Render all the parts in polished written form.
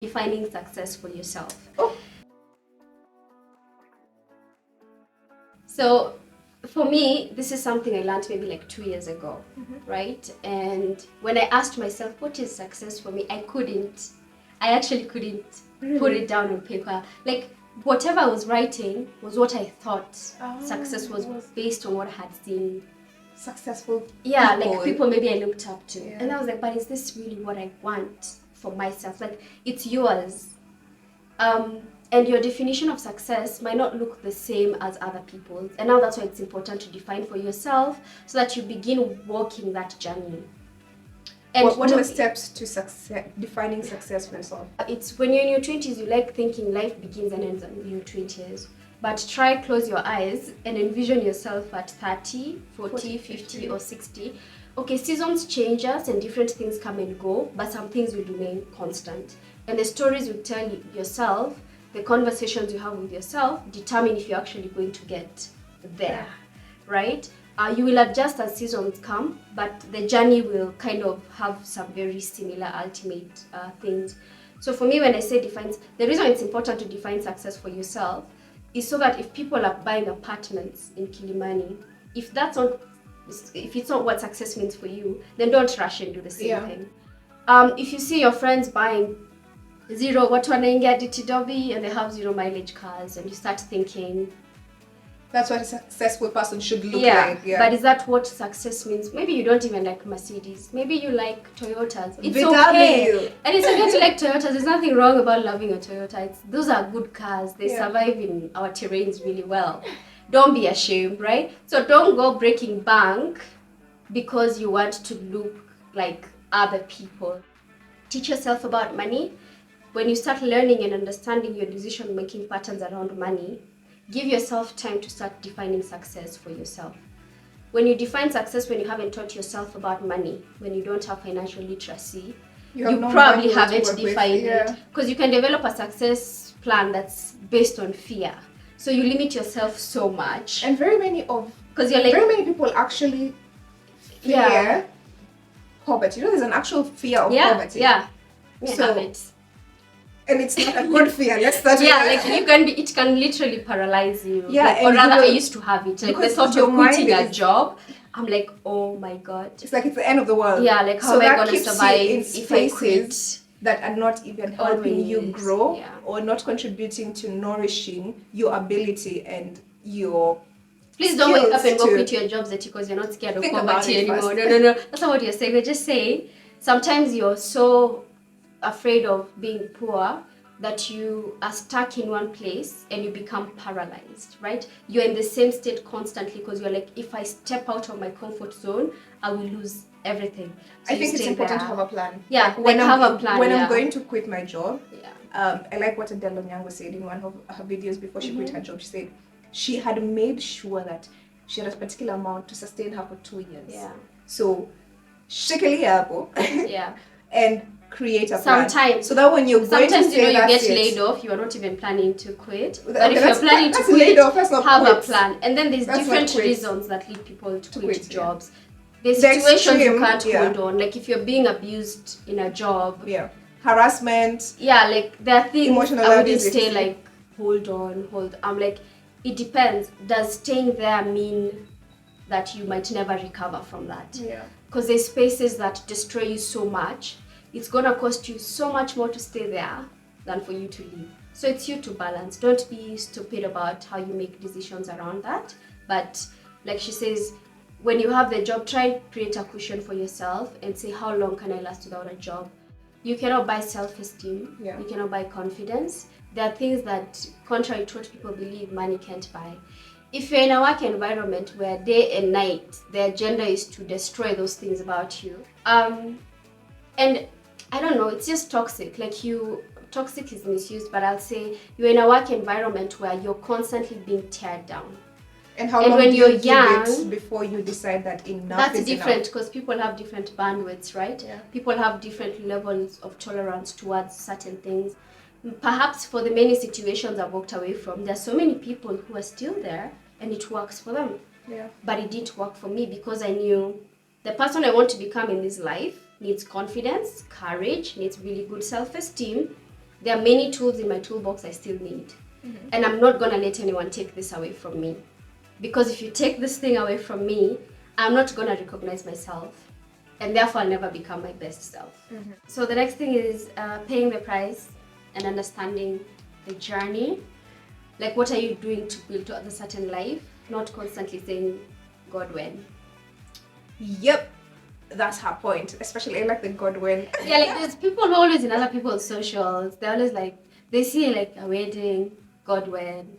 Defining success for yourself. Oh. So for me, this is something I learned maybe like 2 years ago, right? And when I asked myself, what is success for me? I actually couldn't put it down on paper. Like whatever I was writing was what I thought success was based on what I had seen. Successful Yeah, people. like people maybe I looked up to. Yeah. And I was like, but is this really what I want for myself? Like, it's yours. And your definition of success might not look the same as other people's. And now that's why it's important to define for yourself so that you begin walking that journey. And what are the steps to defining success for yourself? It's when you're in your 20s, you like thinking life begins and ends in your 20s. But try close your eyes and envision yourself at 30, 40, 50 or 60. Okay, seasons change us and different things come and go, but some things will remain constant. And the stories you tell yourself, the conversations you have with yourself, determine if you're actually going to get there, right? You will adjust as seasons come, but the journey will kind of have some very similar ultimate things. So for me, when I say define, the reason it's important to define success for yourself is so that if people are buying apartments in Kilimani, if it's not what success means for you, then don't rush and do the same thing. If you see your friends buying watu wanaingia DTW and they have 0 mileage cars, and you start thinking, that's what a successful person should look like. Yeah. But is that what success means? Maybe you don't even like Mercedes. Maybe you like Toyotas. It's VW. Okay. And it's okay to like Toyotas. There's nothing wrong about loving a Toyota. Those are good cars. They survive in our terrains really well. Don't be ashamed, right? So don't go breaking bank because you want to look like other people. Teach yourself about money. When you start learning and understanding your decision-making patterns around money, give yourself time to start defining success for yourself. When you define success when you haven't taught yourself about money, when you don't have financial literacy, you probably haven't defined it. Because you can develop a success plan that's based on fear. So you limit yourself so much. And very many people actually fear poverty. You know, there's an actual fear of poverty. Yeah. So and it's not a good fear. Let's start with that. Like it can literally paralyze you. Yeah, like, or rather, I used to have it. Like the thought of quitting a job, I'm like, oh my god. It's like it's the end of the world. Yeah, like how am I gonna survive if I quit? That are not even helping you grow or not contributing to nourishing your ability and your. Please don't wake up and go quit your jobs because you're not scared of poverty anymore. No. That's not what you're saying. We're just saying sometimes you're so afraid of being poor that you are stuck in one place and you become paralyzed, right? You're in the same state constantly because you're like, if I step out of my comfort zone, I will lose everything. So I think it's important to have a plan. Yeah, like have a plan. When I'm going to quit my job, I like what Adele Onyango said in one of her videos before she quit her job. She said she had made sure that she had a particular amount to sustain her for 2 years. Yeah. So, shikili hapo. Yeah. And create a plan. Sometimes. So that when you're going to say you get laid off, you are not even planning to quit. But if you're planning to quit, have a plan. And then there's different reasons that lead people to quit jobs. There's situations you can't hold on. Like if you're being abused in a job. Yeah. Harassment. Yeah, like there are things emotional I wouldn't say like, hold on. I'm like, it depends. Does staying there mean that you might never recover from that? Yeah. Because there's spaces that destroy you so much. It's gonna cost you so much more to stay there than for you to leave. So it's you to balance. Don't be stupid about how you make decisions around that. But like she says, when you have the job, try and create a cushion for yourself and say, how long can I last without a job? You cannot buy self-esteem. Yeah. You cannot buy confidence. There are things that, contrary to what people believe, money can't buy. If you're in a work environment where day and night, the agenda is to destroy those things about you, and I don't know, it's just toxic. Toxic is misused, but I'll say you're in a work environment where you're constantly being teared down. And how long when do you're you young, give it before you decide that enough that's is different because people have different bandwidths, right? Yeah. People have different levels of tolerance towards certain things. Perhaps for the many situations I've walked away from, there's so many people who are still there and it works for them. Yeah. But it didn't work for me because I knew the person I want to become in this life needs confidence, courage, needs really good self-esteem, there are many tools in my toolbox I still need. And I'm not gonna let anyone take this away from me. Because if you take this thing away from me, I'm not gonna recognize myself. And therefore I'll never become my best self. So the next thing is paying the price and understanding the journey. Like, what are you doing to build to a certain life? Not constantly saying, God, when. Yep. That's her point. Especially I like the God when. Yeah, like there's people who always in other people's socials. They're always like, they see like a wedding, God when.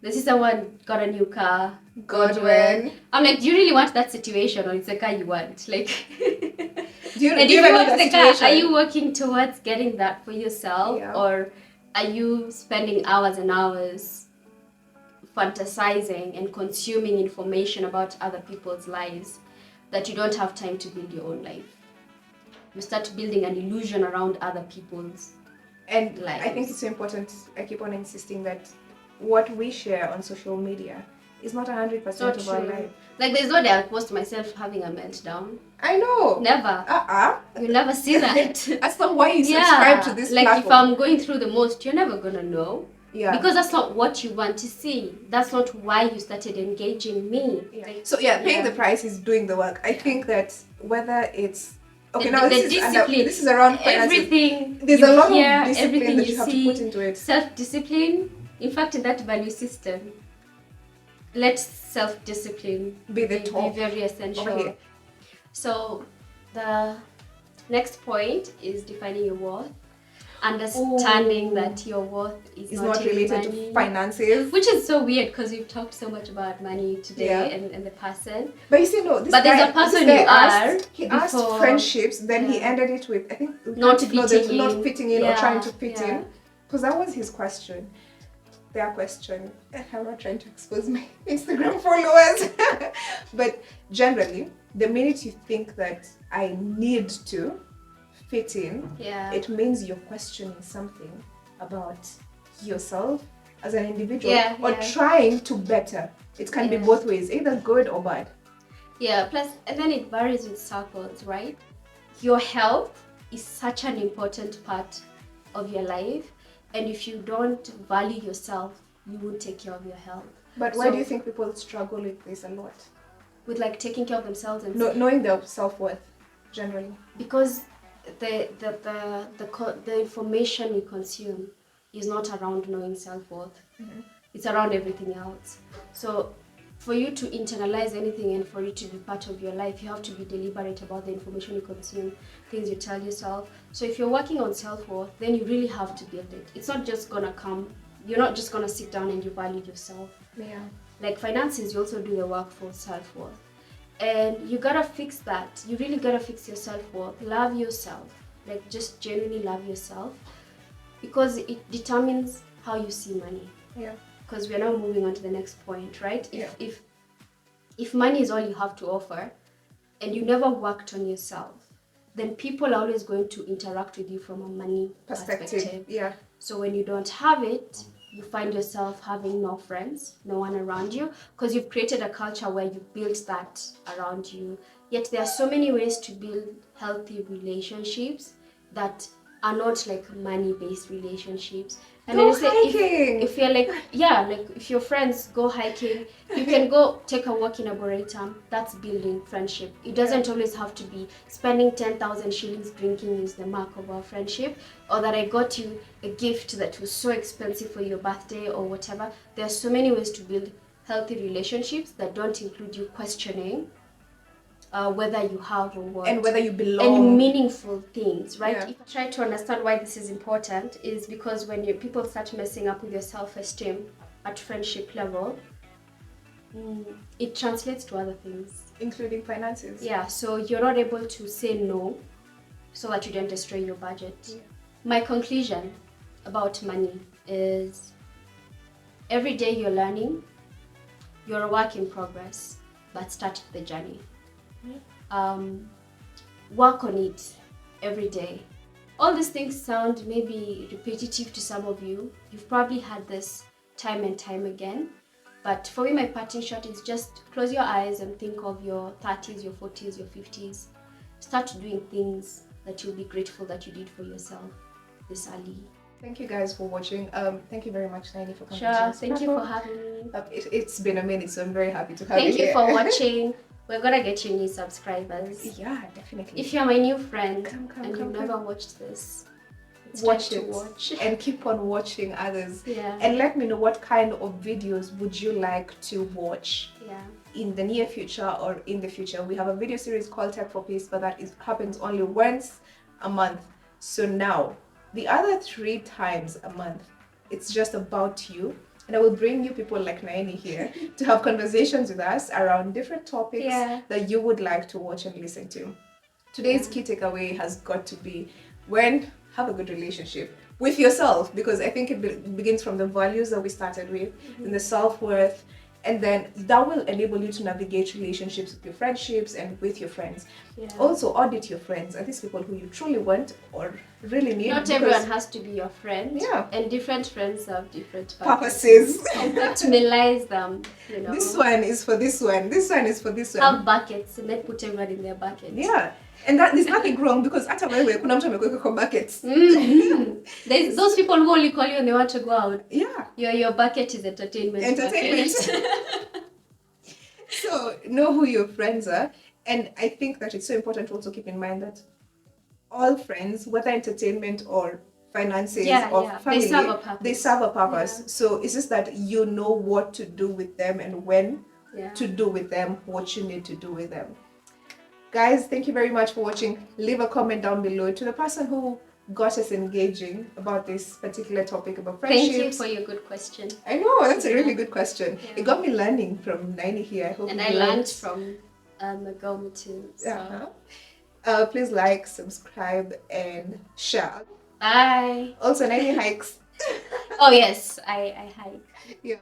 They see someone got a new car, God when. I'm like, do you really want that situation, or it's the car you want? Like, do you, and do you if you know want the the car, situation? are you working towards getting that for yourself, or are you spending hours and hours fantasizing and consuming information about other people's lives that you don't have time to build your own life? You start building an illusion around other people's and lives. I think it's so important. I keep on insisting that what we share on social media is not 100% of our life. Like, there's no day I'll post myself having a meltdown. I know. Never. You never see that. That's not why you subscribe to this like platform. If I'm going through the most, you're never gonna know. Yeah. Because that's not what you want to see. That's not why you started engaging me. Yeah. Like, so paying the price is doing the work. I think that whether it's this is around finances. Everything. There's a lot of discipline that you have to put into it. Self-discipline. In fact, in that value system, let self-discipline be very essential. So the next point is defining your worth. Understanding that your worth is not related to finances, which is so weird because we've talked so much about money today and the person. But you see, no, this but guy, there's a person you he asked friendships, then he ended it with, I think, not fitting in or trying to fit in, because that was his question. Their question. I'm not trying to expose my Instagram followers, but generally, the minute you think that I need to fit in, it means you're questioning something about yourself as an individual or trying to better. It can be both ways, either good or bad. Plus, and then it varies with circles, right? Your health is such an important part of your life, and if you don't value yourself, you won't take care of your health. But why do you think people struggle with this a lot? With like taking care of themselves and knowing their self-worth generally? Because the information you consume is not around knowing self-worth. It's around everything else. So for you to internalize anything and for it to be part of your life, you have to be deliberate about the information you consume, things you tell yourself. So if you're working on self-worth, then you really have to build it. It's not just gonna come, you're not just gonna sit down and you value yourself. Like finances, you also do the work for self-worth. And you gotta fix that. You really gotta fix your self-worth. Love yourself. Like, just genuinely love yourself. Because it determines how you see money. Because we're now moving on to the next point, right? If money is all you have to offer, and you never worked on yourself, then people are always going to interact with you from a money perspective. So when you don't have it, you find yourself having no friends, no one around you, because you've created a culture where you built that around you. Yet there are so many ways to build healthy relationships that are not like money-based relationships. And go hiking. If you're like, if your friends go hiking, you can go take a walk in Arboretum. That's building friendship. It doesn't always have to be spending 10,000 shillings drinking is the mark of our friendship, or that I got you a gift that was so expensive for your birthday or whatever. There are so many ways to build healthy relationships that don't include you questioning whether you have or what, and whether you belong, and meaningful things, right? If I try to understand why this is important, is because when people start messing up with your self-esteem at friendship level, it translates to other things, including finances. So you're not able to say no so that you don't destroy your budget. My conclusion about money is every day you're learning, you're a work in progress, but start the journey. Work on it every day. All these things sound maybe repetitive to some of you. You've probably had this time and time again. But for me, my parting shot is just close your eyes and think of your 30s, your 40s, your 50s. Start doing things that you'll be grateful that you did for yourself this early. Thank you guys for watching. Thank you very much, Naini, for coming. Sure. Thank you for having me. It's been a minute, so I'm very happy to have you. Thank you for watching. We're gonna get you new subscribers. Yeah, definitely. If you're my new friend come, you've never watched this, watch and keep on watching others. Yeah. And let me know what kind of videos would you like to watch. Yeah. In the near future or in the future. We have a video series called Tech for Peace, but that happens only once a month. So now, the other 3 times a month, it's just about you. And I will bring you people like Naini here to have conversations with us around different topics that you would like to watch and listen to. Today's key takeaway has got to be have a good relationship with yourself, because I think it begins from the values that we started with and the self-worth, and then that will enable you to navigate relationships with your friendships and with your friends. Also audit your friends. Are these people who you truly want or really need? Not everyone has to be your friend. And different friends have different purposes. Optimize them, you know. This one is for this one. This one is for this one. Have buckets and then put everyone in their bucket. Yeah. And that there's nothing wrong, because hata wewe kuna mtu amekuweka buckets. There's those people who only call you when they want to go out. Yeah. Your bucket is entertainment. So know who your friends are, and I think that it's so important to also keep in mind that all friends, whether entertainment or finances or family, they serve a purpose. So it's just that you know what to do with them and when to do with them what you need to do with them. Guys, thank you very much for watching. Leave a comment down below to the person who got us engaging about this particular topic about friendships. Thank you for your good question. I know, that's a really good question. It got me learning from Naini here. I hope I learned from Magoma too. So. Please like, subscribe, and share. Bye. Also, Naini hikes. Oh yes, I hike. Yeah.